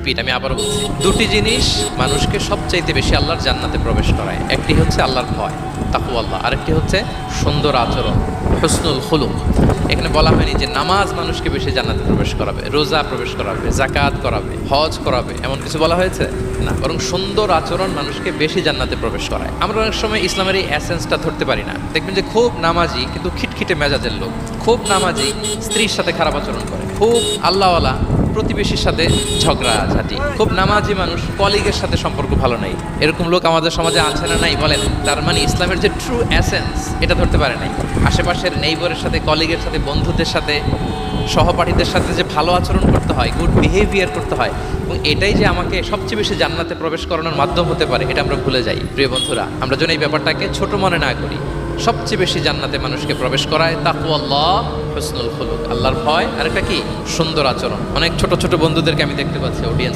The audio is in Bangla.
রিপিট, আমি আবারও বলছি, দুটি জিনিস মানুষকে সবচাইতে বেশি আল্লাহর জান্নাতে প্রবেশ করায়। একটি হচ্ছে আল্লাহর ভয়, তাকওয়াল্লাহ, আরেকটি হচ্ছে সুন্দর আচরণ, হুসনুল খুলুক। এখানে বলা হয়নি যে নামাজ মানুষকে বেশি জান্নাতে প্রবেশ করাবে, রোজা প্রবেশ করাবে, জাকাত করাবে, হজ করাবে, এমন কিছু বলা হয়েছে না, বরং সুন্দর আচরণ মানুষকে বেশি জান্নাতে প্রবেশ করায়। আমরা অনেক সময় ইসলামের এই এসেন্সটা ধরতে পারি না। দেখবেন যে খুব নামাজি কিন্তু খিটখিটে মেজাজের লোক, খুব নামাজি স্ত্রীর সাথে খারাপ আচরণ করে, খুব আল্লাহওয়ালা প্রতিবেশীর সাথে ঝগড়াঝাটি, খুব নামাজি মানুষ কলিগের সাথে সম্পর্ক ভালো নাই। এরকম লোক আমাদের সমাজে আছে না নাই বলেন? তার মানে ইসলামের যে ট্রু এসেন্স এটা ধরতে পারে নাই। আশেপাশের নেইবরের সাথে, কলিগের সাথে, বন্ধুদের সাথে, সহপাঠীদের সাথে যে ভালো আচরণ করতে হয়, গুড বিহেভিয়ার করতে হয়, এবং এটাই যে আমাকে সবচেয়ে বেশি জান্নাতে প্রবেশ করানোর মাধ্যম হতে পারে, এটা আমরা ভুলে যাই। প্রিয় বন্ধুরা, আমরা যেন এই ব্যাপারটাকে ছোট মনে না করি। সবচেয়ে বেশি জান্নাতে মানুষকে প্রবেশ করায় তাকওয়াল্লাহ, হুসনুল খুলুক, আল্লাহর ভয়, আর একটা কি সুন্দর আচরণ। অনেক ছোট ছোট বন্ধুদেরকে আমি দেখতে পাচ্ছি অডিয়েন্স